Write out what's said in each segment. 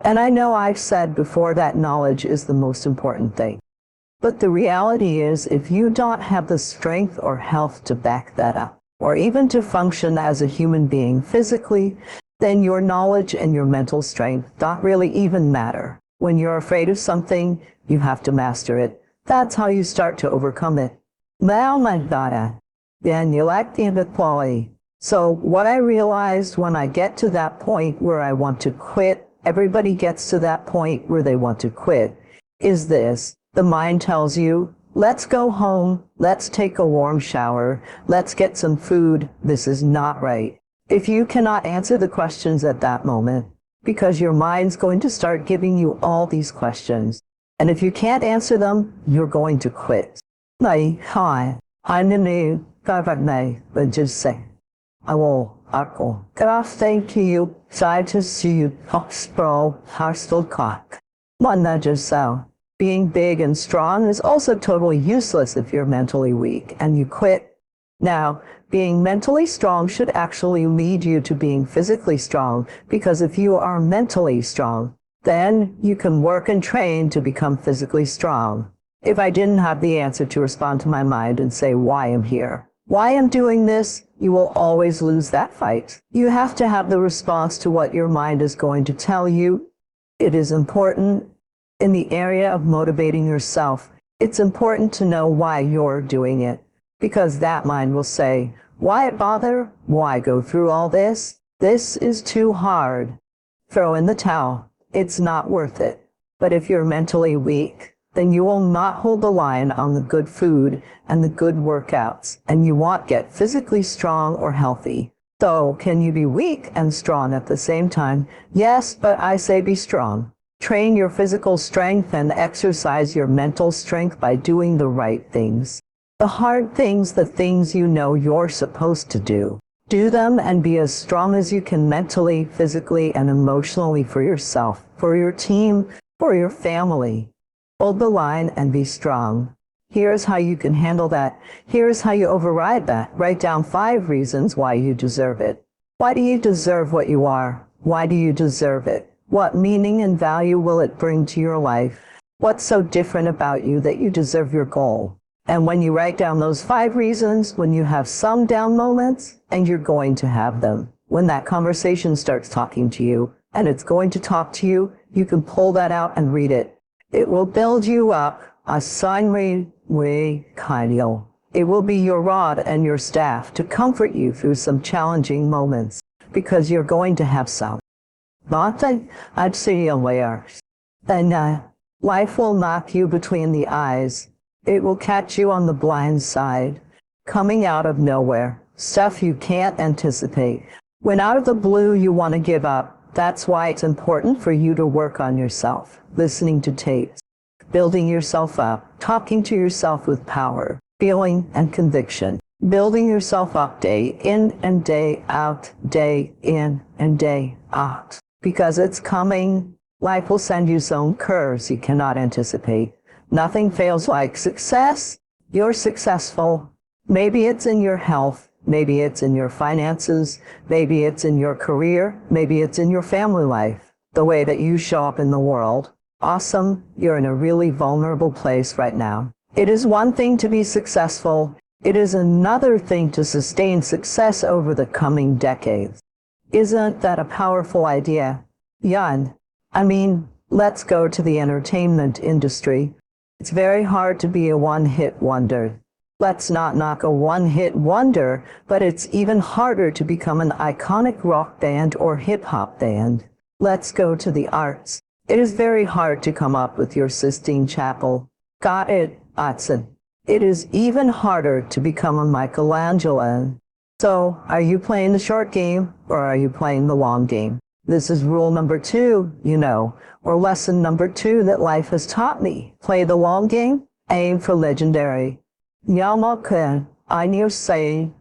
And I know I've said before that knowledge is the most important thing. But the reality is, if you don't have the strength or health to back that up, or even to function as a human being physically, then your knowledge and your mental strength don't really even matter. When you're afraid of something, you have to master it. That's how you start to overcome it. Then you lack the inequality. So what I realized when I get to that point where I want to quit, everybody gets to that point where they want to quit, is this. The mind tells you, let's go home, let's take a warm shower, let's get some food. This is not right. If you cannot answer the questions at that moment, because your mind's going to start giving you all these questions, and if you can't answer them, you're going to quit. Hi, but just say, I will, Good afternoon to you, side to see you, hospital, hostile cock. So, being big and strong is also totally useless if you're mentally weak and you quit. Now, being mentally strong should actually lead you to being physically strong, because if you are mentally strong, then you can work and train to become physically strong. If I didn't have the answer to respond to my mind and say why I'm here, why I'm doing this, you will always lose that fight. You have to have the response to what your mind is going to tell you. It is important in the area of motivating yourself. It's important to know why you're doing it, because that mind will say, why bother? Why go through all this? This is too hard. Throw in the towel. It's not worth it. But if you're mentally weak, then you will not hold the line on the good food and the good workouts, and you won't get physically strong or healthy. So, can you be weak and strong at the same time? Yes, but I say be strong. Train your physical strength and exercise your mental strength by doing the right things. The hard things, the things you know you're supposed to do. Do them and be as strong as you can mentally, physically, and emotionally for yourself, for your team, for your family. Hold the line and be strong. Here's how you can handle that. Here's how you override that. Write down 5 reasons why you deserve it. Why do you deserve what you are? Why do you deserve it? What meaning and value will it bring to your life? What's so different about you that you deserve your goal? And when you write down those 5 reasons, when you have some down moments, and you're going to have them, when that conversation starts talking to you, and it's going to talk to you, you can pull that out and read it. It will build you up. It will be your rod and your staff to comfort you through some challenging moments, because you're going to have some. I'd see you aware. Then life will knock you between the eyes. It will catch you on the blind side, coming out of nowhere, stuff you can't anticipate. When out of the blue you want to give up, that's why it's important for you to work on yourself, listening to tapes, building yourself up, talking to yourself with power, feeling and conviction, building yourself up day in and day out, day in and day out. Because it's coming. Life will send you some curves you cannot anticipate. Nothing fails like success. You're successful. Maybe it's in your health. Maybe it's in your finances. Maybe it's in your career. Maybe it's in your family life. The way that you show up in the world. Awesome. You're in a really vulnerable place right now. It is one thing to be successful. It is another thing to sustain success over the coming decades. Isn't that a powerful idea? Jan. Let's go to the entertainment industry. It's very hard to be a one-hit wonder. Let's not knock a one-hit wonder, but it's even harder to become an iconic rock band or hip-hop band. Let's go to the arts. It is very hard to come up with your Sistine Chapel. Got it, Watson. It is even harder to become a Michelangelo. So, are you playing the short game, or are you playing the long game? This is rule number 2, or lesson number 2 that life has taught me. Play the long game, aim for legendary. I say,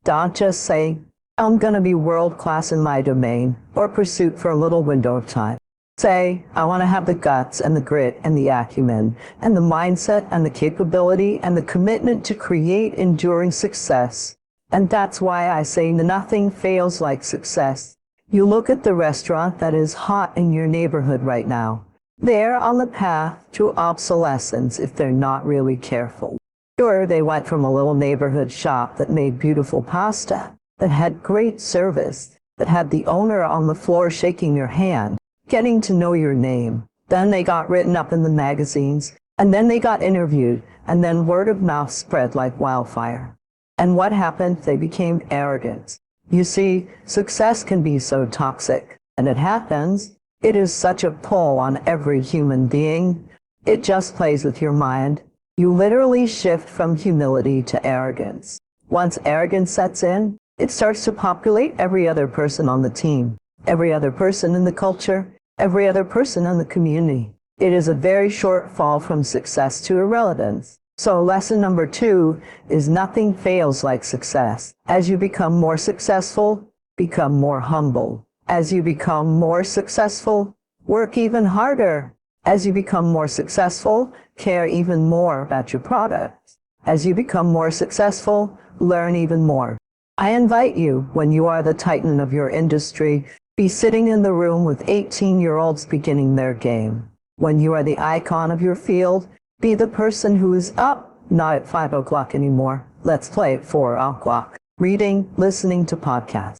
don't just say, I'm gonna be world-class in my domain, or pursuit for a little window of time. Say, I want to have the guts and the grit and the acumen and the mindset and the capability and the commitment to create enduring success. And that's why I say nothing fails like success. You look at the restaurant that is hot in your neighborhood right now. They're on the path to obsolescence if they're not really careful. Sure, they went from a little neighborhood shop that made beautiful pasta, that had great service, that had the owner on the floor shaking your hand, getting to know your name. Then they got written up in the magazines, and then they got interviewed, and then word of mouth spread like wildfire. And what happened? They became arrogant. You see, success can be so toxic, and it happens. It is such a pull on every human being. It just plays with your mind. You literally shift from humility to arrogance. Once arrogance sets in, it starts to populate every other person on the team, every other person in the culture, every other person in the community. It is a very short fall from success to irrelevance. So lesson number 2 is nothing fails like success. As you become more successful, become more humble. As you become more successful, work even harder. As you become more successful, care even more about your products. As you become more successful, learn even more. I invite you, when you are the titan of your industry, be sitting in the room with 18-year-olds beginning their game. When you are the icon of your field, be the person who is up, not at 5 o'clock anymore. Let's play at 4 o'clock. Reading, listening to podcasts.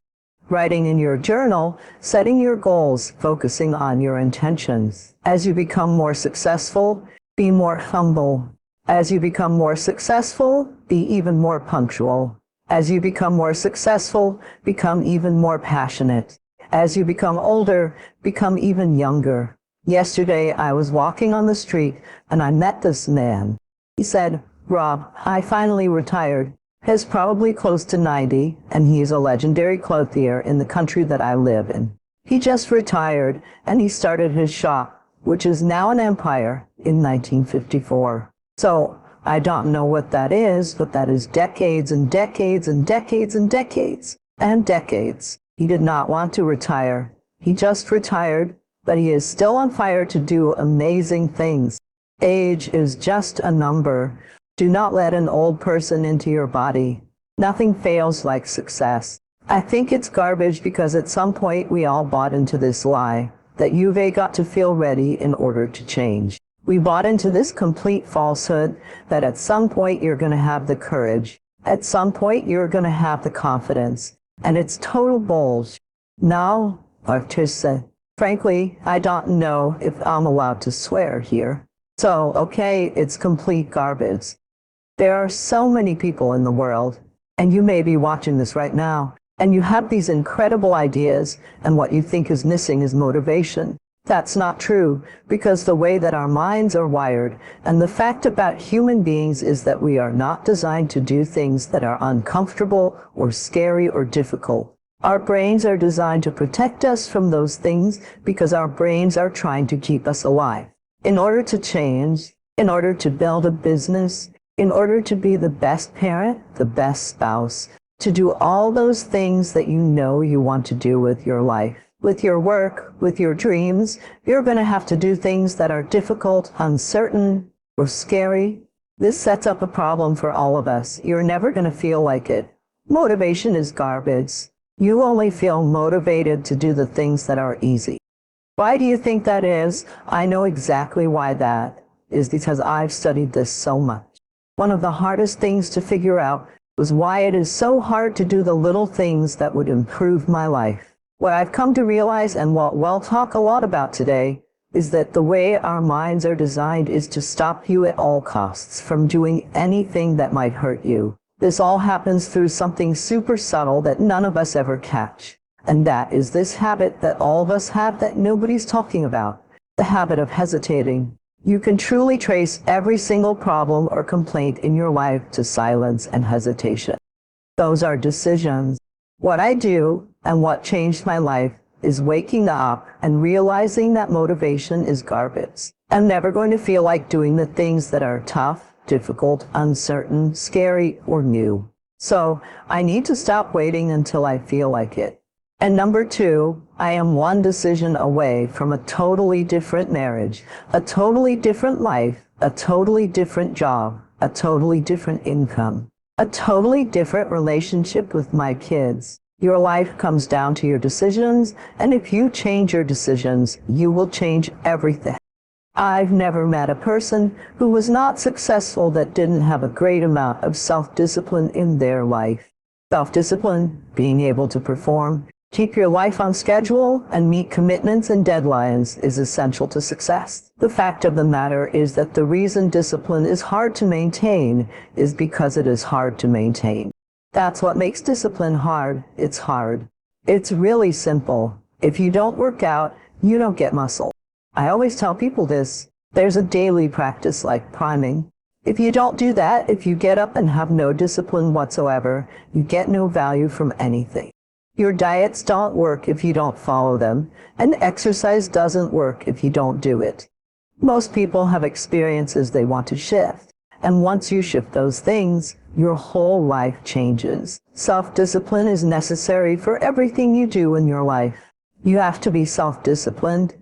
Writing in your journal, setting your goals, focusing on your intentions. As you become more successful, be more humble. As you become more successful, be even more punctual. As you become more successful, become even more passionate. As you become older, become even younger. Yesterday, I was walking on the street and I met this man. He said, "Rob, I finally retired." He's probably close to 90, and he's a legendary clothier in the country that I live in. He just retired, and he started his shop, which is now an empire, in 1954. So, I don't know what that is, but that is decades and decades and decades and decades and decades. He did not want to retire. He just retired, but he is still on fire to do amazing things. Age is just a number. Do not let an old person into your body. Nothing fails like success. I think it's garbage because at some point we all bought into this lie that you've got to feel ready in order to change. We bought into this complete falsehood that at some point you're going to have the courage. At some point you're going to have the confidence. And it's total bullshit. Now, artiste. Frankly, I don't know if I'm allowed to swear here. So, okay, it's complete garbage. There are so many people in the world, and you may be watching this right now, and you have these incredible ideas, and what you think is missing is motivation. That's not true, because the way that our minds are wired, and the fact about human beings is that we are not designed to do things that are uncomfortable or scary or difficult. Our brains are designed to protect us from those things because our brains are trying to keep us alive. In order to change, in order to build a business, in order to be the best parent, the best spouse, to do all those things that you know you want to do with your life, with your work, with your dreams, you're going to have to do things that are difficult, uncertain, or scary. This sets up a problem for all of us. You're never going to feel like it. Motivation is garbage. You only feel motivated to do the things that are easy. Why do you think that is? I know exactly why that is, because I've studied this so much. One of the hardest things to figure out was why it is so hard to do the little things that would improve my life. What I've come to realize, and what we'll talk a lot about today, is that the way our minds are designed is to stop you at all costs from doing anything that might hurt you. This all happens through something super subtle that none of us ever catch. And that is this habit that all of us have that nobody's talking about, the habit of hesitating. You can truly trace every single problem or complaint in your life to silence and hesitation. Those are decisions. What I do and what changed my life is waking up and realizing that motivation is garbage. I'm never going to feel like doing the things that are tough, difficult, uncertain, scary, or new. So I need to stop waiting until I feel like it. And number 2, I am one decision away from a totally different marriage, a totally different life, a totally different job, a totally different income, a totally different relationship with my kids. Your life comes down to your decisions, and if you change your decisions, you will change everything. I've never met a person who was not successful that didn't have a great amount of self-discipline in their life. Self-discipline, being able to perform, keep your life on schedule, and meet commitments and deadlines is essential to success. The fact of the matter is that the reason discipline is hard to maintain is because it is hard to maintain. That's what makes discipline hard. It's hard. It's really simple. If you don't work out, you don't get muscle. I always tell people this. There's a daily practice like priming. If you don't do that, if you get up and have no discipline whatsoever, you get no value from anything. Your diets don't work if you don't follow them, and exercise doesn't work if you don't do it. Most people have experiences they want to shift, and once you shift those things, your whole life changes. Self-discipline is necessary for everything you do in your life. You have to be self-disciplined.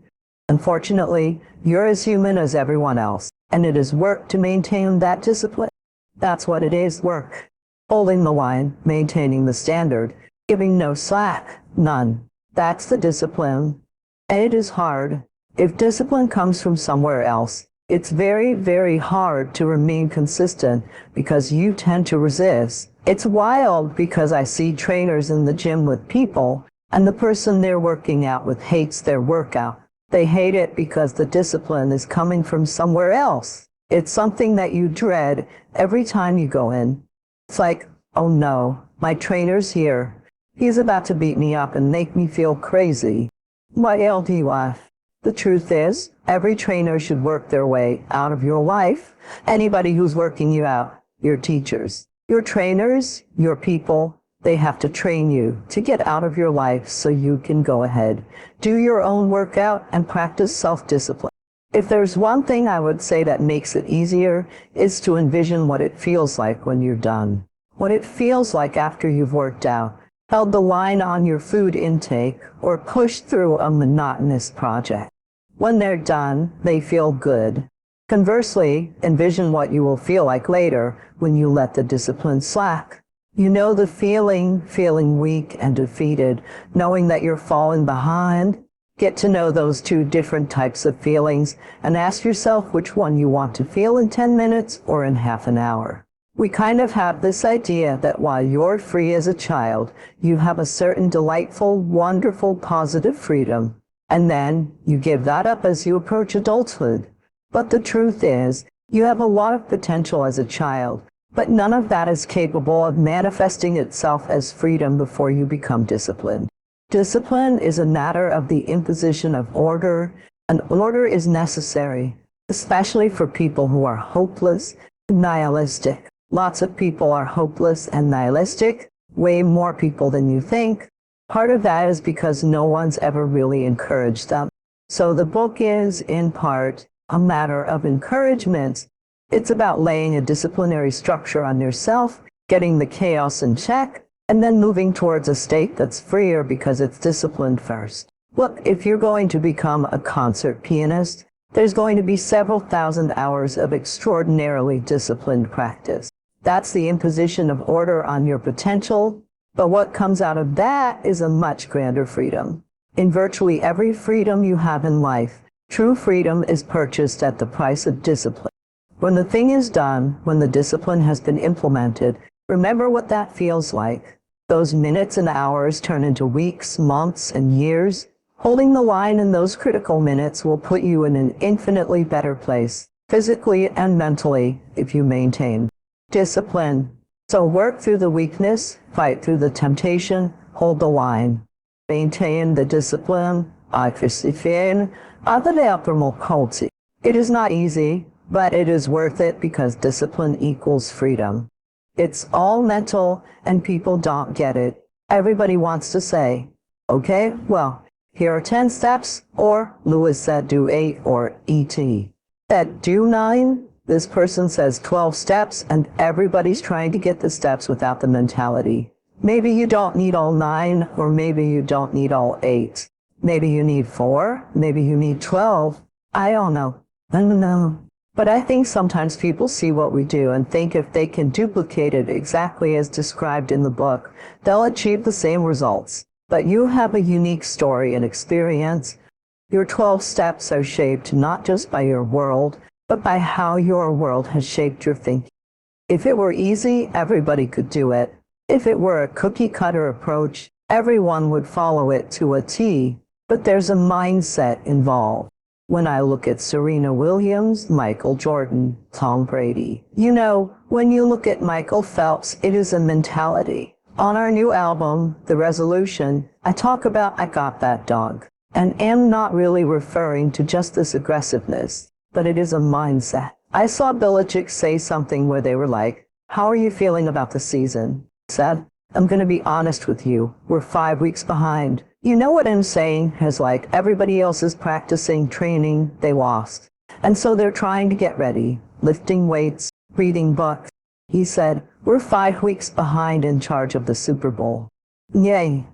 Unfortunately, you're as human as everyone else, and it is work to maintain that discipline. That's what it is, work. Holding the line, maintaining the standard, giving no slack, none. That's the discipline. And it is hard. If discipline comes from somewhere else, it's very, very hard to remain consistent because you tend to resist. It's wild because I see trainers in the gym with people, and the person they're working out with hates their workout. They hate it because the discipline is coming from somewhere else. It's something that you dread every time you go in. It's like, oh no, my trainer's here. He's about to beat me up and make me feel crazy. My LDF. The truth is, every trainer should work their way out of your life. Anybody who's working you out, your teachers, your trainers, your people, they have to train you to get out of your life so you can go ahead. Do your own workout and practice self-discipline. If there's one thing I would say that makes it easier, is to envision what it feels like when you're done. What it feels like after you've worked out, held the line on your food intake, or pushed through a monotonous project. When they're done, they feel good. Conversely, envision what you will feel like later when you let the discipline slack. You know the feeling weak and defeated, knowing that you're falling behind. Get to know those two different types of feelings and ask yourself which one you want to feel in 10 minutes or in half an hour. We kind of have this idea that while you're free as a child, you have a certain delightful, wonderful, positive freedom. And then you give that up as you approach adulthood. But the truth is, you have a lot of potential as a child, but none of that is capable of manifesting itself as freedom before you become disciplined. Discipline is a matter of the imposition of order, and order is necessary, especially for people who are hopeless and nihilistic. Lots of people are hopeless and nihilistic, way more people than you think. Part of that is because no one's ever really encouraged them. So the book is, in part, a matter of encouragement. It's about laying a disciplinary structure on yourself, getting the chaos in check, and then moving towards a state that's freer because it's disciplined first. Look, if you're going to become a concert pianist, there's going to be several thousand hours of extraordinarily disciplined practice. That's the imposition of order on your potential, but what comes out of that is a much grander freedom. In virtually every freedom you have in life, true freedom is purchased at the price of discipline. When the thing is done, when the discipline has been implemented, remember what that feels like. Those minutes and hours turn into weeks, months, and years. Holding the line in those critical minutes will put you in an infinitely better place, physically and mentally, if you maintain discipline. So work through the weakness, fight through the temptation, hold the line. Maintain the discipline. It is not easy, but it is worth it because discipline equals freedom. It's all mental, and people don't get it. Everybody wants to say, okay, well, here are 10 steps, or Louise said do 8, or ET said do 9. This person says 12 steps, and everybody's trying to get the steps without the mentality. Maybe you don't need all 9, or maybe you don't need all 8. Maybe you need 4, maybe you need 12. I don't know. But I think sometimes people see what we do and think if they can duplicate it exactly as described in the book, they'll achieve the same results. But you have a unique story and experience. Your 12 steps are shaped not just by your world, but by how your world has shaped your thinking. If it were easy, everybody could do it. If it were a cookie-cutter approach, everyone would follow it to a T. But there's a mindset involved. When I look at Serena Williams, Michael Jordan, Tom Brady, when you look at Michael Phelps, it is a mentality. On our new album, The Resolution, I talk about I got that dog, and am not really referring to just this aggressiveness, but it is a mindset. I saw Belichick say something where they were like, "How are you feeling about the season?" Said, "I'm going to be honest with you, we're 5 weeks behind. You know what I'm saying? As like everybody else is practicing, training, they lost. And so they're trying to get ready, lifting weights, reading books." He said, "We're 5 weeks behind in charge of the Super Bowl." Yay.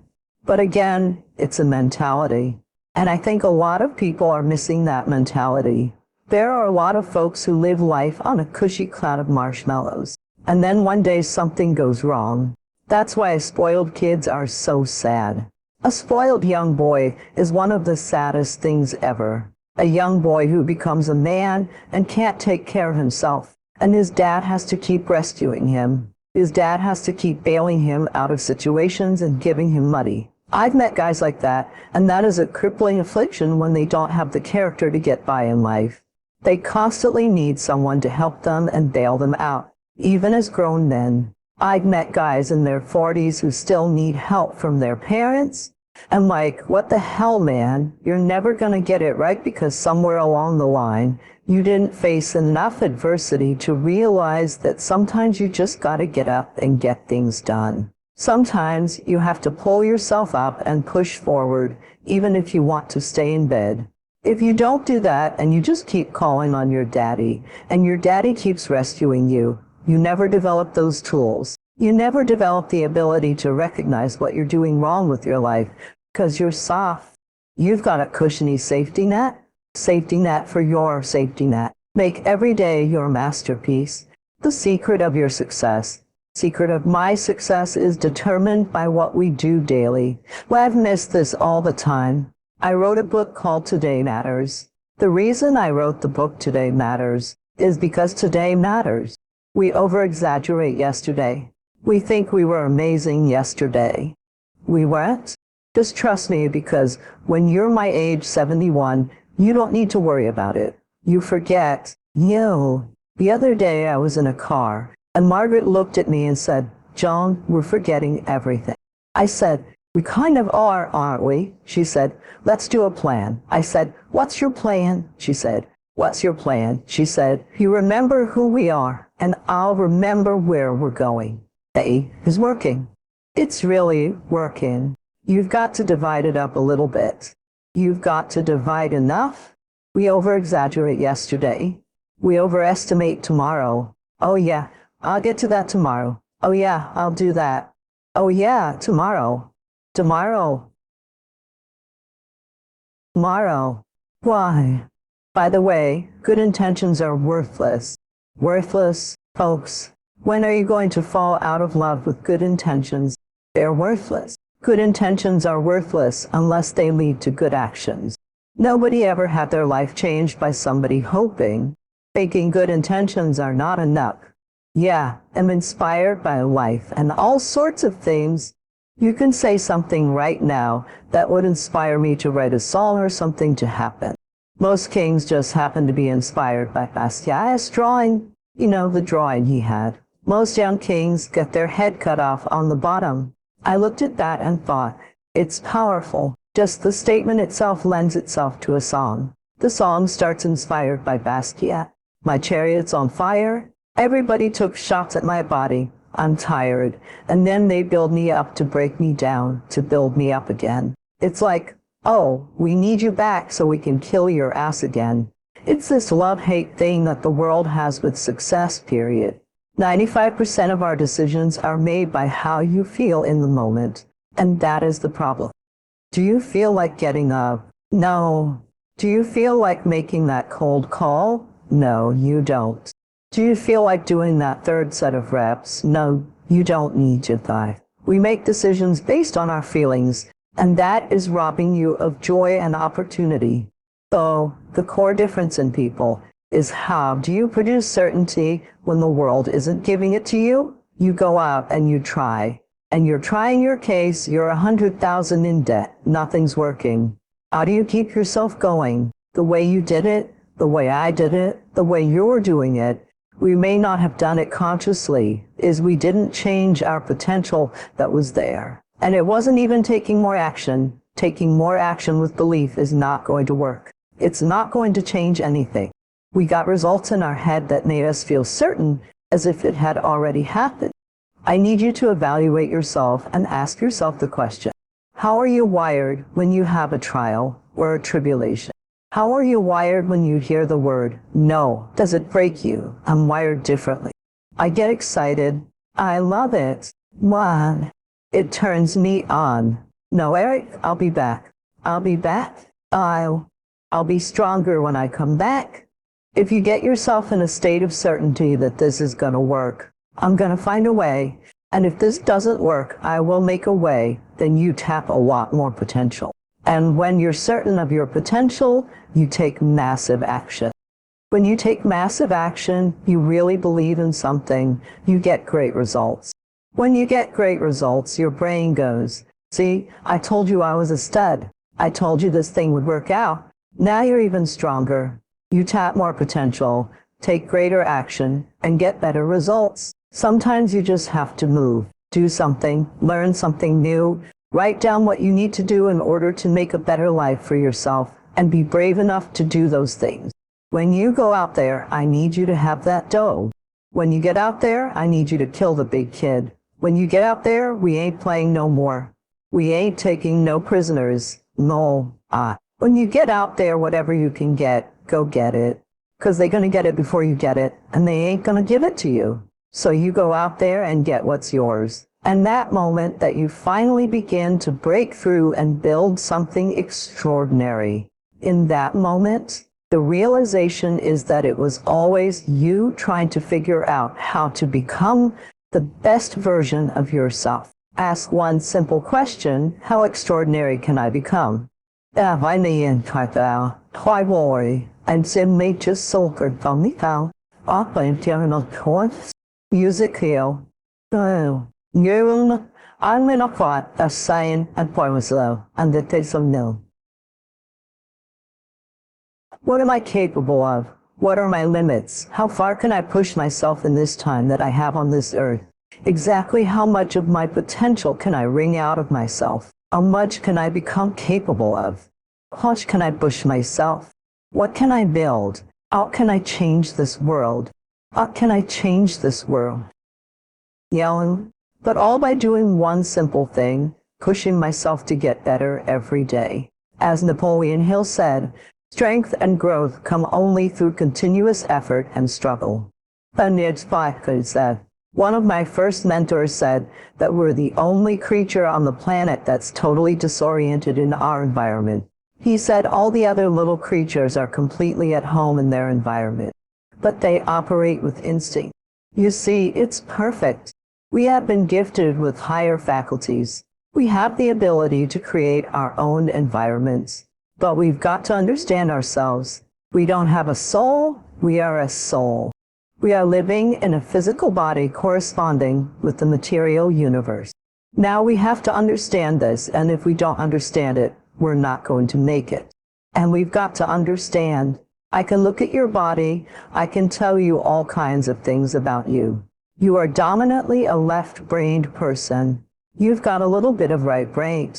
But again, it's a mentality. And I think a lot of people are missing that mentality. There are a lot of folks who live life on a cushy cloud of marshmallows. And then one day something goes wrong. That's why spoiled kids are so sad. A spoiled young boy is one of the saddest things ever. A young boy who becomes a man and can't take care of himself. And his dad has to keep rescuing him. His dad has to keep bailing him out of situations and giving him money. I've met guys like that, and that is a crippling affliction when they don't have the character to get by in life. They constantly need someone to help them and bail them out, even as grown men. I've met guys in their 40s who still need help from their parents. And like, what the hell, man? You're never gonna get it right because somewhere along the line, you didn't face enough adversity to realize that sometimes you just gotta get up and get things done. Sometimes you have to pull yourself up and push forward, even if you want to stay in bed. If you don't do that and you just keep calling on your daddy, and your daddy keeps rescuing you, you never develop those tools. You never develop the ability to recognize what you're doing wrong with your life because you're soft. You've got a cushiony safety net for your safety net. Make every day your masterpiece. The secret of your success, secret of my success is determined by what we do daily. Well, I've missed this all the time. I wrote a book called Today Matters. The reason I wrote the book Today Matters is because today matters. We over-exaggerate yesterday. We think we were amazing yesterday. We weren't. Just trust me, because when you're my age 71, you don't need to worry about it. You forget. The other day I was in a car, and Margaret looked at me and said, "Joan, we're forgetting everything." I said, "We kind of are, aren't we?" She said, "Let's do a plan." I said, "What's your plan?" She said, "What's your plan?" She said, "You remember who we are, and I'll remember where we're going." A is working. It's really working. You've got to divide it up a little bit. You've got to divide enough. We over-exaggerate yesterday. We overestimate tomorrow. "Oh yeah, I'll get to that tomorrow. Oh yeah, I'll do that. Oh yeah, tomorrow. Tomorrow. Tomorrow." Why? By the way, good intentions are worthless. Worthless, folks. When are you going to fall out of love with good intentions? They're worthless. Good intentions are worthless unless they lead to good actions. Nobody ever had their life changed by somebody hoping. Faking good intentions are not enough. Yeah, I'm inspired by life and all sorts of things. You can say something right now that would inspire me to write a song or something to happen. Most kings just happen to be inspired by Basquiat's drawing. The drawing he had. Most young kings get their head cut off on the bottom. I looked at that and thought, it's powerful. Just the statement itself lends itself to a song. The song starts inspired by Basquiat. My chariot's on fire. Everybody took shots at my body. I'm tired. And then they build me up to break me down, to build me up again. It's like, oh, we need you back so we can kill your ass again. It's this love-hate thing that the world has with success, period. 95% of our decisions are made by how you feel in the moment, and that is the problem. Do you feel like getting up? No. Do you feel like making that cold call? No, you don't. Do you feel like doing that third set of reps? No, you don't need to thigh. We make decisions based on our feelings, and that is robbing you of joy and opportunity. So, the core difference in people is how do you produce certainty when the world isn't giving it to you? You go out and you try. And you're trying your case, you're 100,000 in debt, nothing's working. How do you keep yourself going? The way you did it, the way I did it, the way you're doing it. We may not have done it consciously, is we didn't change our potential that was there. And it wasn't even taking more action. Taking more action with belief is not going to work. It's not going to change anything. We got results in our head that made us feel certain as if it had already happened. I need you to evaluate yourself and ask yourself the question, how are you wired when you have a trial or a tribulation? How are you wired when you hear the word no? Does it break you? I'm wired differently. I get excited. I love it. One, it turns me on. No, Eric, I'll be back. I'll be back. I'll be stronger when I come back. If you get yourself in a state of certainty that this is going to work, I'm going to find a way. And if this doesn't work, I will make a way. Then you tap a lot more potential. And when you're certain of your potential, you take massive action. When you take massive action, you really believe in something, you get great results. When you get great results, your brain goes, see, I told you I was a stud. I told you this thing would work out. Now you're even stronger. You tap more potential, take greater action, and get better results. Sometimes you just have to move, do something, learn something new, write down what you need to do in order to make a better life for yourself, and be brave enough to do those things. When you go out there, I need you to have that dough. When you get out there, I need you to kill the big kid. When you get out there, we ain't playing no more. We ain't taking no prisoners. No. When you get out there, whatever you can get, go get it. 'Cause they're gonna get it before you get it, and they ain't gonna give it to you. So you go out there and get what's yours. And that moment that you finally begin to break through and build something extraordinary. In that moment, the realization is that it was always you trying to figure out how to become the best version of yourself. Ask one simple question, how extraordinary can I become? And simply just sulkered from the out. Up internal thoughts. Music here. I'm in a thought, a sign, and point was low, and the taste of no. What am I capable of? What are my limits? How far can I push myself in this time that I have on this earth? Exactly how much of my potential can I wring out of myself? How much can I become capable of? How much can I push myself? What can I build? How can I change this world? How can I change this world? Yelling, but all by doing one simple thing, pushing myself to get better every day. As Napoleon Hill said, strength and growth come only through continuous effort and struggle. One of my first mentors said that we're the only creature on the planet that's totally disoriented in our environment. He said all the other little creatures are completely at home in their environment, but they operate with instinct. You see, it's perfect. We have been gifted with higher faculties. We have the ability to create our own environments, but we've got to understand ourselves. We don't have a soul, we are a soul. We are living in a physical body corresponding with the material universe. Now we have to understand this, and if we don't understand it, we're not going to make it. And we've got to understand. I can look at your body, I can tell you all kinds of things about you. You are dominantly a left-brained person. You've got a little bit of right brain.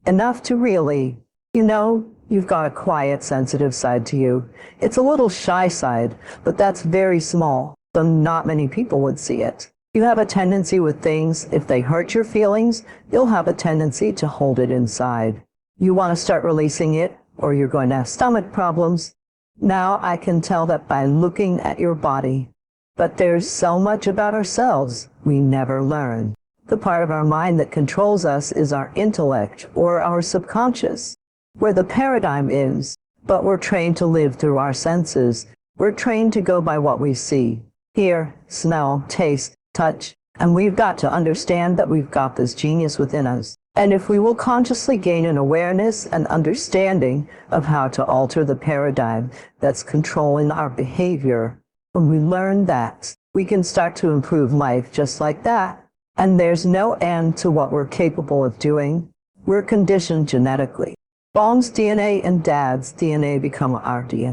Enough to really, you've got a quiet, sensitive side to you. It's a little shy side, but that's very small, so not many people would see it. You have a tendency with things, if they hurt your feelings, you'll have a tendency to hold it inside. You want to start releasing it, or you're going to have stomach problems. Now I can tell that by looking at your body. But there's so much about ourselves we never learn. The part of our mind that controls us is our intellect or our subconscious, where the paradigm is, but we're trained to live through our senses. We're trained to go by what we see, hear, smell, taste, touch, and we've got to understand that we've got this genius within us. And if we will consciously gain an awareness and understanding of how to alter the paradigm that's controlling our behavior, when we learn that, we can start to improve life just like that. And there's no end to what we're capable of doing. We're conditioned genetically. Mom's DNA and Dad's DNA become our DNA.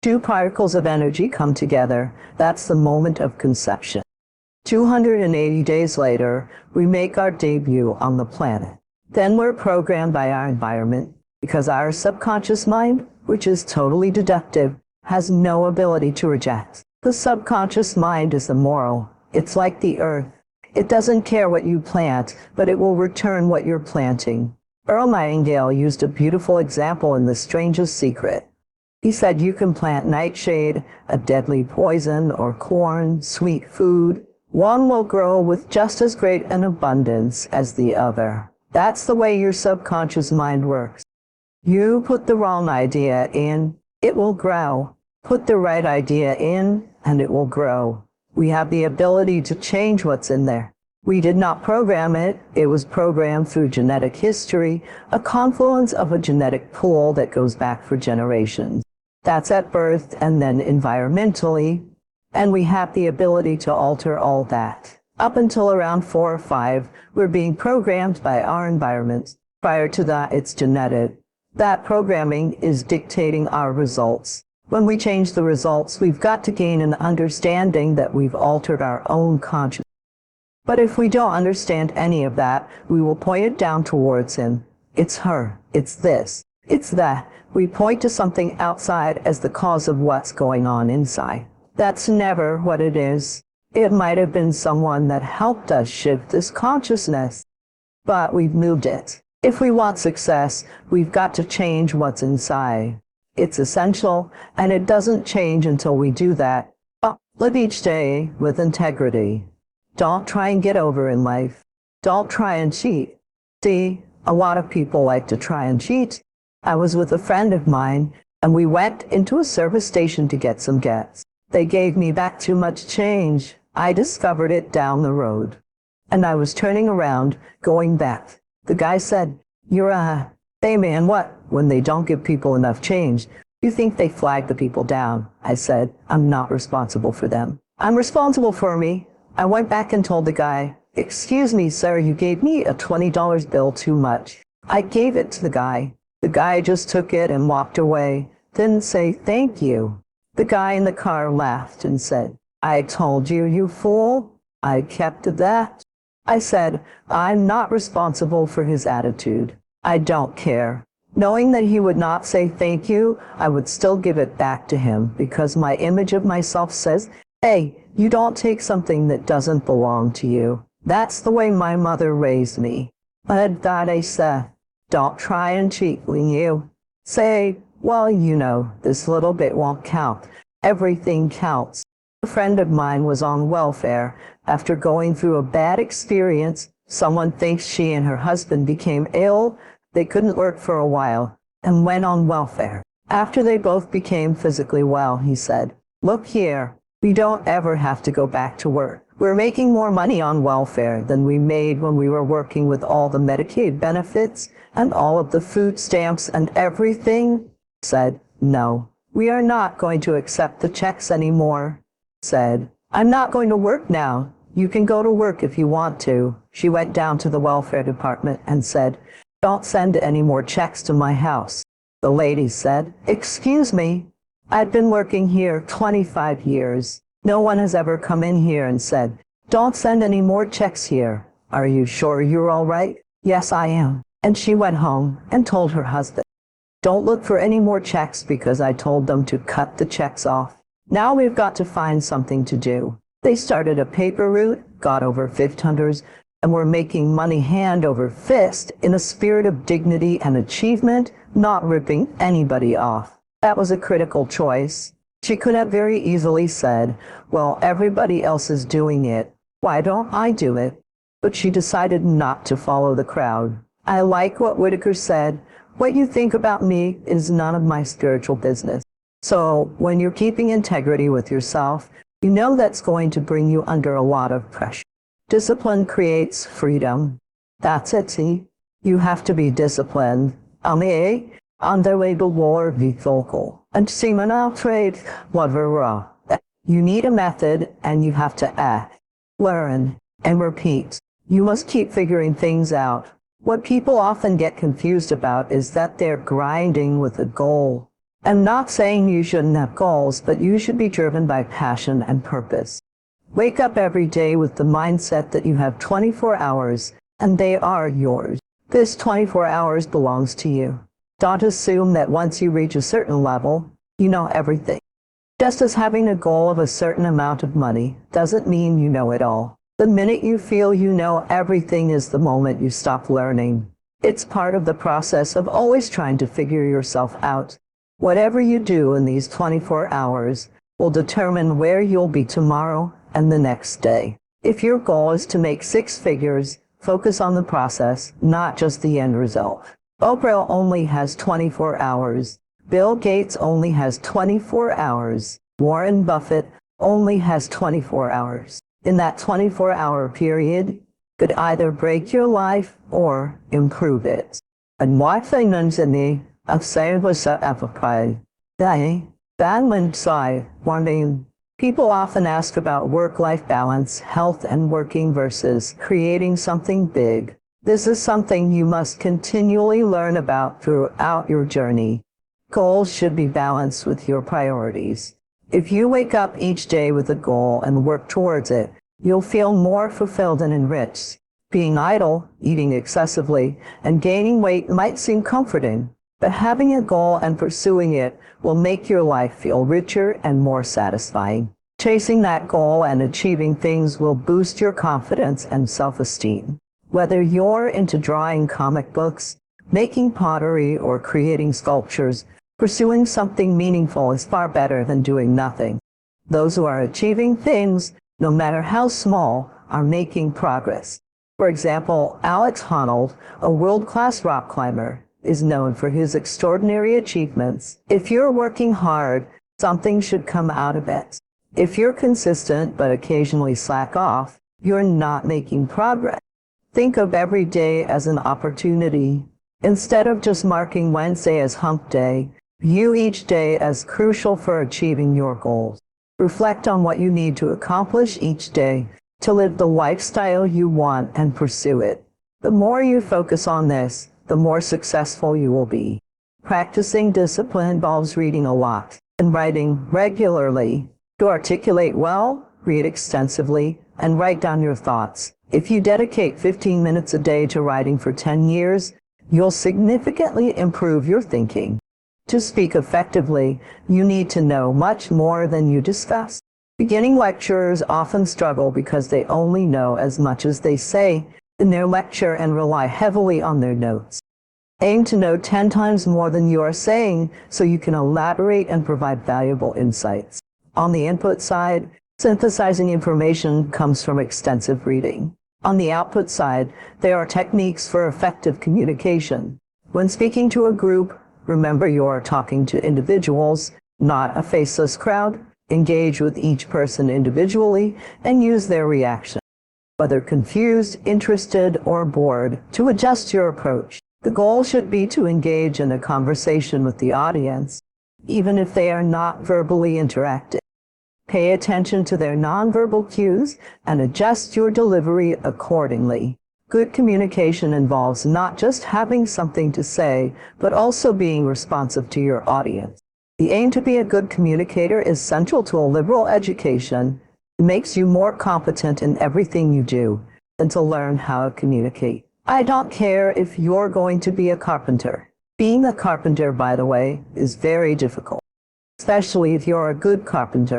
Two particles of energy come together. That's the moment of conception. 280 days later, we make our debut on the planet. Then we're programmed by our environment because our subconscious mind, which is totally deductive, has no ability to reject. The subconscious mind is immoral. It's like the earth. It doesn't care what you plant, but it will return what you're planting. Earl Nightingale used a beautiful example in The Strangest Secret. He said you can plant nightshade, a deadly poison, or corn, sweet food. One will grow with just as great an abundance as the other. That's the way your subconscious mind works. You put the wrong idea in, it will grow. Put the right idea in, and it will grow. We have the ability to change what's in there. We did not program it. It was programmed through genetic history, a confluence of a genetic pool that goes back for generations. That's at birth and then environmentally. And we have the ability to alter all that. Up until around 4 or 5, we're being programmed by our environment. Prior to that, it's genetic. That programming is dictating our results. When we change the results, we've got to gain an understanding that we've altered our own consciousness. But if we don't understand any of that, we will point it down towards him. It's her. It's this. It's that. We point to something outside as the cause of what's going on inside. That's never what it is. It might have been someone that helped us shift this consciousness, but we've moved it. If we want success, we've got to change what's inside. It's essential, and it doesn't change until we do that. Live each day with integrity. Don't try and get over in life. Don't try and cheat. See, a lot of people like to try and cheat. I was with a friend of mine, and we went into a service station to get some gas. They gave me back too much change. I discovered it down the road. And I was turning around, going back. The guy said, hey man, what? When they don't give people enough change, you think they flag the people down. I said, I'm not responsible for them. I'm responsible for me. I went back and told the guy, excuse me, sir, you gave me a $20 bill too much. I gave it to the guy. The guy just took it and walked away. Didn't say thank you. The guy in the car laughed and said, I told you, you fool. I kept to that. I said, I'm not responsible for his attitude. I don't care. Knowing that he would not say thank you, I would still give it back to him because my image of myself says, hey, you don't take something that doesn't belong to you. That's the way my mother raised me. But that I said, don't try and cheat when you say, well, you know, this little bit won't count. Everything counts. A friend of mine was on welfare. After going through a bad experience, someone thinks she and her husband became ill. They couldn't work for a while and went on welfare. After they both became physically well, he said, look here, we don't ever have to go back to work. We're making more money on welfare than we made when we were working with all the Medicaid benefits and all of the food stamps and everything. Said, no, we are not going to accept the checks anymore. Said, I'm not going to work now. You can go to work if you want to. She went down to the welfare department and said, don't send any more checks to my house. The lady said, excuse me, I've been working here 25 years. No one has ever come in here and said, don't send any more checks here. Are you sure you're all right? Yes, I am. And she went home and told her husband, don't look for any more checks because I told them to cut the checks off. Now we've got to find something to do. They started a paper route, got over fifth hunters, and were making money hand over fist in a spirit of dignity and achievement, not ripping anybody off. That was a critical choice. She could have very easily said, well, everybody else is doing it. Why don't I do it? But she decided not to follow the crowd. I like what Whitaker said. What you think about me is none of my spiritual business. So when you're keeping integrity with yourself, you know that's going to bring you under a lot of pressure. Discipline creates freedom. That's it, see? You have to be disciplined. Underway vi vocal. And Simon trade what raw. You need a method and you have to act, learn, and repeat. You must keep figuring things out. What people often get confused about is that they're grinding with a goal. I'm not saying you shouldn't have goals, but you should be driven by passion and purpose. Wake up every day with the mindset that you have 24 hours, and they are yours. This 24 hours belongs to you. Don't assume that once you reach a certain level, you know everything. Just as having a goal of a certain amount of money doesn't mean you know it all. The minute you feel you know everything is the moment you stop learning. It's part of the process of always trying to figure yourself out. Whatever you do in these 24 hours will determine where you'll be tomorrow and the next day. If your goal is to make 6 figures, focus on the process, not just the end result. Oprah only has 24 hours. Bill Gates only has 24 hours. Warren Buffett only has 24 hours. In that 24-hour period, could either break your life or improve it. And why things in the upside was applied. Warning. People often ask about work-life balance, health, and working versus creating something big. This is something you must continually learn about throughout your journey. Goals should be balanced with your priorities. If you wake up each day with a goal and work towards it, you'll feel more fulfilled and enriched. Being idle, eating excessively, and gaining weight might seem comforting, but having a goal and pursuing it will make your life feel richer and more satisfying. Chasing that goal and achieving things will boost your confidence and self-esteem. Whether you're into drawing comic books, making pottery, or creating sculptures, pursuing something meaningful is far better than doing nothing. Those who are achieving things, no matter how small, are making progress. For example, Alex Honnold, a world-class rock climber, is known for his extraordinary achievements. If you're working hard, something should come out of it. If you're consistent but occasionally slack off, you're not making progress. Think of every day as an opportunity. Instead of just marking Wednesday as hump day, view each day as crucial for achieving your goals. Reflect on what you need to accomplish each day to live the lifestyle you want and pursue it. The more you focus on this, the more successful you will be. Practicing discipline involves reading a lot and writing regularly. To articulate well, read extensively, and write down your thoughts. If you dedicate 15 minutes a day to writing for 10 years, you'll significantly improve your thinking. To speak effectively, you need to know much more than you discuss. Beginning lecturers often struggle because they only know as much as they say in their lecture and rely heavily on their notes. Aim to know 10 times more than you are saying so you can elaborate and provide valuable insights. On the input side, synthesizing information comes from extensive reading. On the output side, there are techniques for effective communication. When speaking to a group, remember you are talking to individuals, not a faceless crowd. Engage with each person individually and use their reaction, whether confused, interested, or bored, to adjust your approach. The goal should be to engage in a conversation with the audience, even if they are not verbally interactive. Pay attention to their nonverbal cues and adjust your delivery accordingly. Good communication involves not just having something to say, but also being responsive to your audience. The aim to be a good communicator is central to a liberal education. It makes you more competent in everything you do than to learn how to communicate. I don't care if you're going to be a carpenter. Being a carpenter, by the way, is very difficult, especially if you're a good carpenter.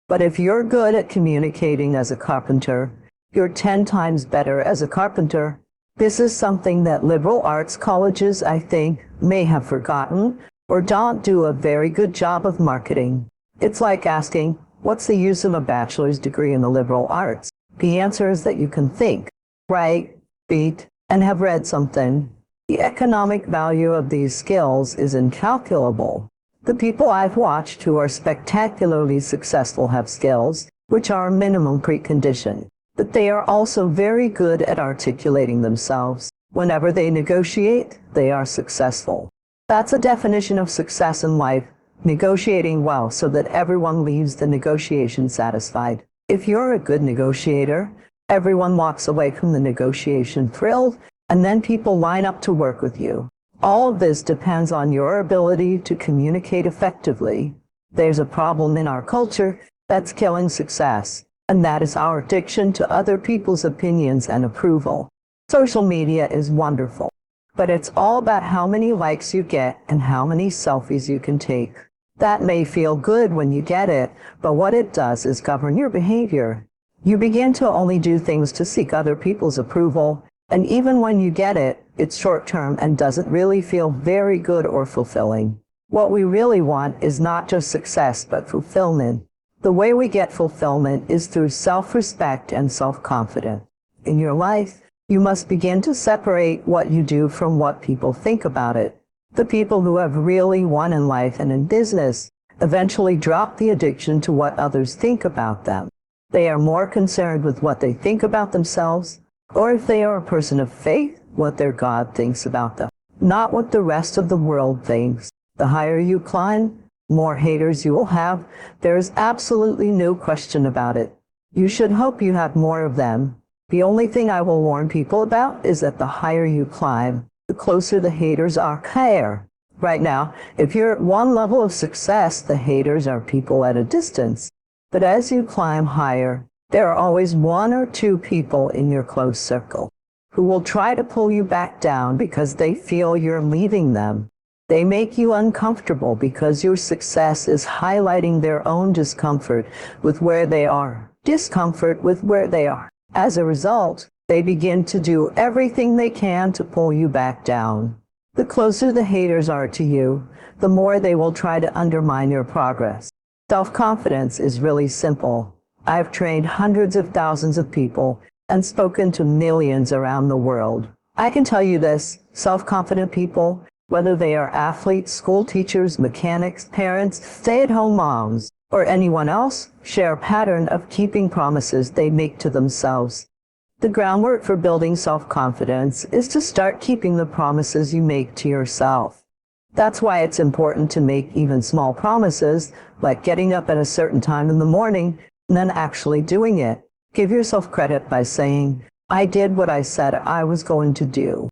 But if you're good at communicating as a carpenter, you're 10 times better as a carpenter. This is something that liberal arts colleges, I think, may have forgotten or don't do a very good job of marketing. It's like asking, what's the use of a bachelor's degree in the liberal arts? The answer is that you can think, write, read, and have read something. The economic value of these skills is incalculable. The people I've watched who are spectacularly successful have skills, which are a minimum precondition, but they are also very good at articulating themselves. Whenever they negotiate, they are successful. That's a definition of success in life, negotiating well so that everyone leaves the negotiation satisfied. If you're a good negotiator, everyone walks away from the negotiation thrilled, and then people line up to work with you. All of this depends on your ability to communicate effectively. There's a problem in our culture that's killing success, and that is our addiction to other people's opinions and approval. Social media is wonderful, but it's all about how many likes you get and how many selfies you can take. That may feel good when you get it, but what it does is govern your behavior. You begin to only do things to seek other people's approval, and even when you get it, it's short-term and doesn't really feel very good or fulfilling. What we really want is not just success, but fulfillment. The way we get fulfillment is through self-respect and self-confidence. In your life, you must begin to separate what you do from what people think about it. The people who have really won in life and in business eventually drop the addiction to what others think about them. They are more concerned with what they think about themselves, or if they are a person of faith, what their God thinks about them, not what the rest of the world thinks. The higher you climb, more haters you will have. There is absolutely no question about it. You should hope you have more of them. The only thing I will warn people about is that the higher you climb, the closer the haters are higher. Right now, if you're at one level of success, the haters are people at a distance. But as you climb higher, there are always one or two people in your close circle who will try to pull you back down because they feel you're leaving them. They make you uncomfortable because your success is highlighting their own discomfort with where they are. As a result, they begin to do everything they can to pull you back down. The closer the haters are to you, the more they will try to undermine your progress. Self-confidence is really simple. I've trained hundreds of thousands of people and spoken to millions around the world. I can tell you this, self-confident people, whether they are athletes, school teachers, mechanics, parents, stay-at-home moms, or anyone else, share a pattern of keeping promises they make to themselves. The groundwork for building self-confidence is to start keeping the promises you make to yourself. That's why it's important to make even small promises, like getting up at a certain time in the morning, and then actually doing it. Give yourself credit by saying, I did what I said I was going to do.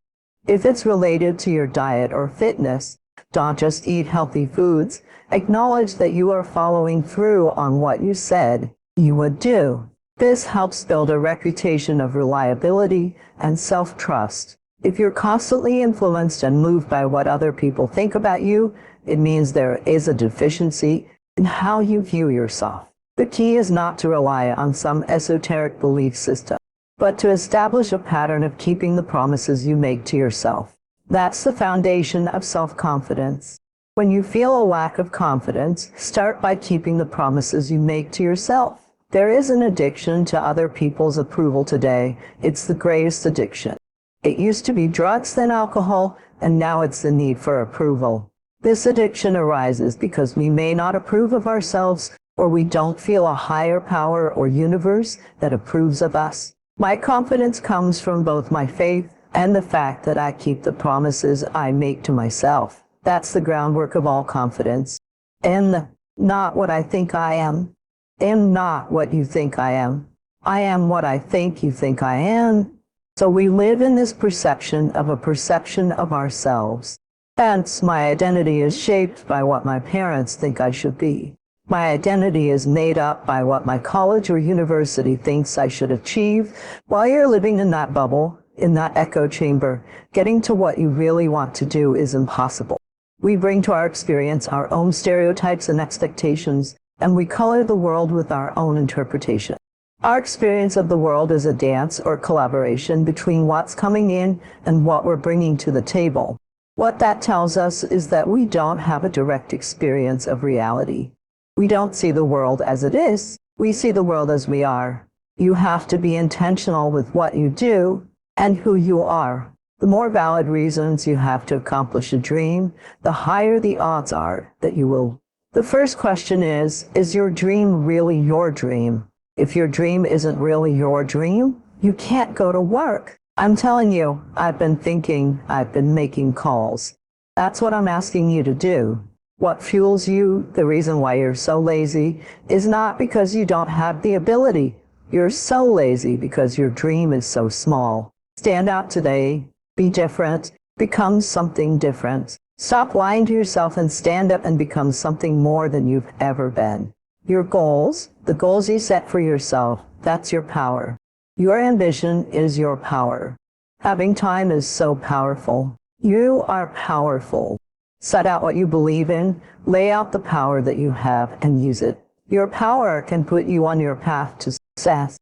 If it's related to your diet or fitness, don't just eat healthy foods. Acknowledge that you are following through on what you said you would do. This helps build a reputation of reliability and self-trust. If you're constantly influenced and moved by what other people think about you, it means there is a deficiency in how you view yourself. The key is not to rely on some esoteric belief system, but to establish a pattern of keeping the promises you make to yourself. That's the foundation of self-confidence. When you feel a lack of confidence, start by keeping the promises you make to yourself. There is an addiction to other people's approval today. It's the greatest addiction. It used to be drugs, then alcohol, and now it's the need for approval. This addiction arises because we may not approve of ourselves, or we don't feel a higher power or universe that approves of us. My confidence comes from both my faith and the fact that I keep the promises I make to myself. That's the groundwork of all confidence. And not what I think I am. Am not what you think I am. I am what I think you think I am. So we live in this perception of a perception of ourselves. Hence, my identity is shaped by what my parents think I should be. My identity is made up by what my college or university thinks I should achieve. While you're living in that bubble, in that echo chamber, getting to what you really want to do is impossible. We bring to our experience our own stereotypes and expectations, and we color the world with our own interpretation. Our experience of the world is a dance or collaboration between what's coming in and what we're bringing to the table. What that tells us is that we don't have a direct experience of reality. We don't see the world as it is. We see the world as we are. You have to be intentional with what you do and who you are. The more valid reasons you have to accomplish a dream, the higher the odds are that you will. The first question is your dream really your dream? If your dream isn't really your dream, you can't go to work. I'm telling you, I've been thinking, I've been making calls. That's what I'm asking you to do. What fuels you, the reason why you're so lazy, is not because you don't have the ability. You're so lazy because your dream is so small. Stand out today, be different, become something different. Stop lying to yourself and stand up and become something more than you've ever been. Your goals, the goals you set for yourself, that's your power. Your ambition is your power. Having time is so powerful. You are powerful. Set out what you believe in, lay out the power that you have, and use it. Your power can put you on your path to success.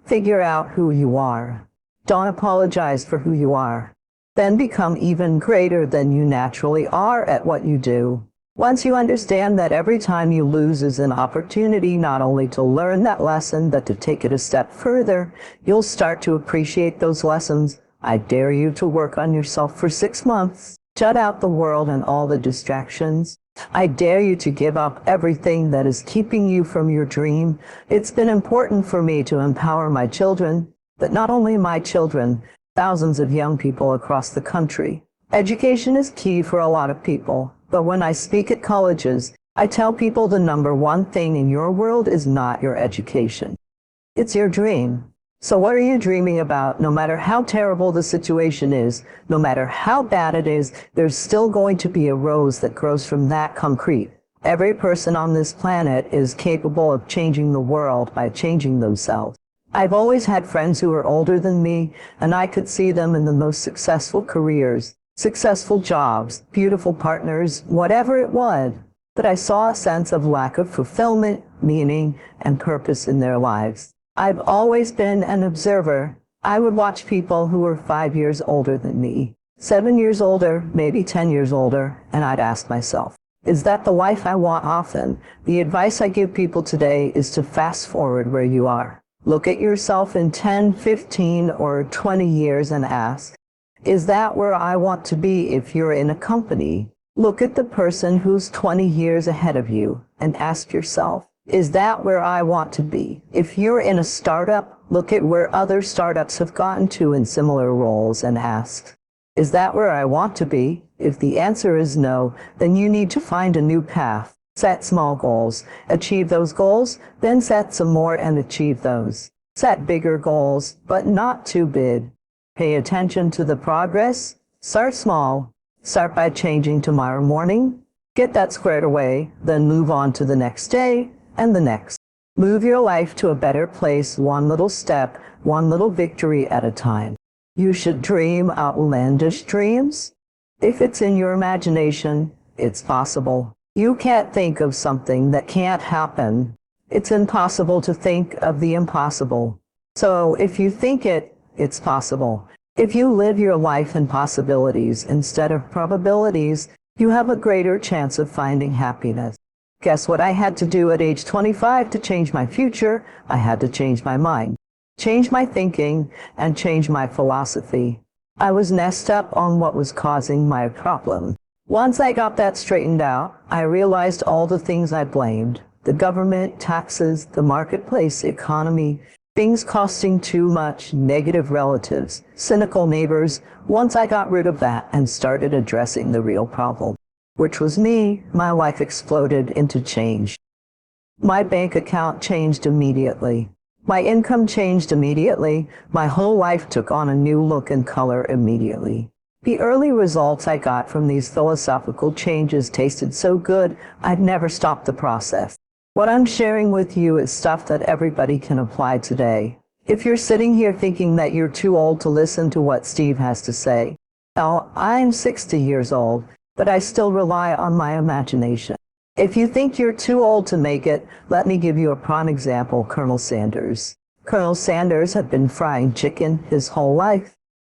Figure out who you are. Don't apologize for who you are. Then become even greater than you naturally are at what you do. Once you understand that every time you lose is an opportunity not only to learn that lesson, but to take it a step further, you'll start to appreciate those lessons. I dare you to work on yourself for 6 months. Shut out the world and all the distractions. I dare you to give up everything that is keeping you from your dream. It's been important for me to empower my children, but not only my children, thousands of young people across the country. Education is key for a lot of people, but when I speak at colleges, I tell people the number one thing in your world is not your education. It's your dream. So what are you dreaming about? No matter how terrible the situation is, no matter how bad it is, there's still going to be a rose that grows from that concrete. Every person on this planet is capable of changing the world by changing themselves. I've always had friends who were older than me, and I could see them in the most successful careers, successful jobs, beautiful partners, whatever it was. But I saw a sense of lack of fulfillment, meaning, and purpose in their lives. I've always been an observer. I would watch people who were 5 years older than me, 7 years older, maybe 10 years older, and I'd ask myself, is that the life I want? Often, the advice I give people today is to fast forward where you are. Look at yourself in 10, 15, or 20 years and ask, is that where I want to be if you're in a company? Look at the person who's 20 years ahead of you and ask yourself, is that where I want to be? If you're in a startup, look at where other startups have gotten to in similar roles and ask, is that where I want to be? If the answer is no, then you need to find a new path. Set small goals, achieve those goals, then set some more and achieve those. Set bigger goals, but not too big. Pay attention to the progress. Start small. Start by changing tomorrow morning. Get that squared away, then move on to the next day and the next. Move your life to a better place, one little step, one little victory at a time. You should dream outlandish dreams. If it's in your imagination, it's possible. You can't think of something that can't happen. It's impossible to think of the impossible. So if you think it, it's possible. If you live your life in possibilities instead of probabilities, you have a greater chance of finding happiness. Guess what I had to do at age 25 to change my future? I had to change my mind, change my thinking, and change my philosophy. I was messed up on what was causing my problem. Once I got that straightened out, I realized all the things I blamed. The government, taxes, the marketplace, economy, things costing too much, negative relatives, cynical neighbors. Once I got rid of that and started addressing the real problem, which was me, my life exploded into change. My bank account changed immediately. My income changed immediately. My whole life took on a new look and color immediately. The early results I got from these philosophical changes tasted so good, I'd never stop the process. What I'm sharing with you is stuff that everybody can apply today. If you're sitting here thinking that you're too old to listen to what Steve has to say, well, I'm 60 years old, but I still rely on my imagination. If you think you're too old to make it, let me give you a prime example, Colonel Sanders. Colonel Sanders had been frying chicken his whole life.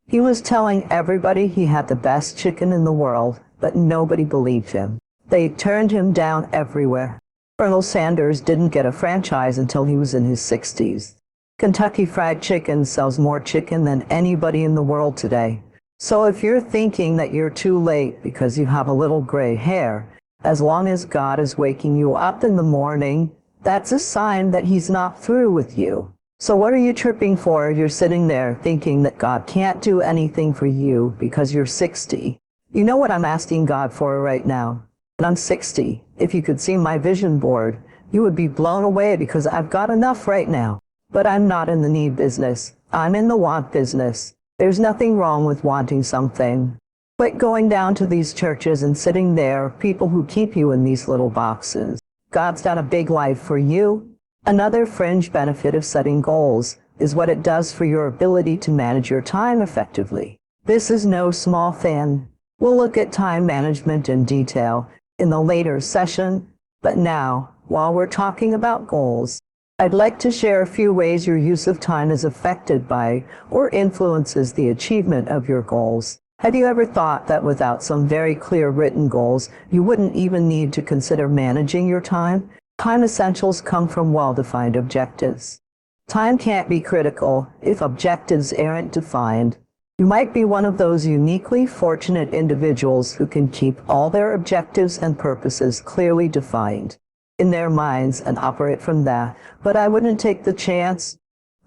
He was telling everybody he had the best chicken in the world, but nobody believed him. They turned him down everywhere. Colonel Sanders didn't get a franchise until he was in his 60s. Kentucky Fried Chicken sells more chicken than anybody in the world today. So if you're thinking that you're too late because you have a little gray hair, as long as God is waking you up in the morning, that's a sign that he's not through with you. So what are you tripping for if you're sitting there thinking that God can't do anything for you because you're 60? You know what I'm asking God for right now? And I'm 60. If you could see my vision board, you would be blown away because I've got enough right now. But I'm not in the need business. I'm in the want business. There's nothing wrong with wanting something. Quit going down to these churches and sitting there, people who keep you in these little boxes. God's got a big life for you. Another fringe benefit of setting goals is what it does for your ability to manage your time effectively. This is no small thing. We'll look at time management in detail in the later session, but now, while we're talking about goals, I'd like to share a few ways your use of time is affected by or influences the achievement of your goals. Have you ever thought that without some very clear written goals, you wouldn't even need to consider managing your time? Time essentials come from well-defined objectives. Time can't be critical if objectives aren't defined. You might be one of those uniquely fortunate individuals who can keep all their objectives and purposes clearly defined in their minds and operate from that, but I wouldn't take the chance.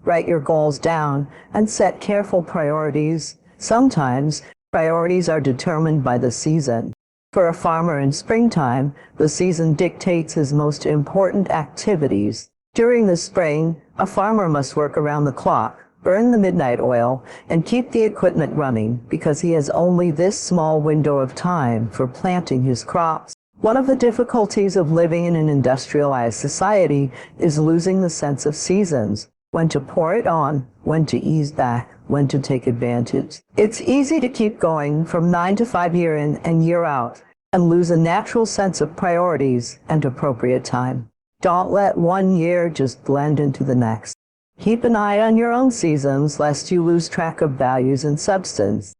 Write your goals down and set careful priorities. Sometimes, priorities are determined by the season. For a farmer in springtime, the season dictates his most important activities. During the spring, a farmer must work around the clock, burn the midnight oil, and keep the equipment running because he has only this small window of time for planting his crops. One of the difficulties of living in an industrialized society is losing the sense of seasons, when to pour it on, when to ease back, when to take advantage. It's easy to keep going from 9 to 5 year in and year out and lose a natural sense of priorities and appropriate time. Don't let one year just blend into the next. Keep an eye on your own seasons lest you lose track of values and substance.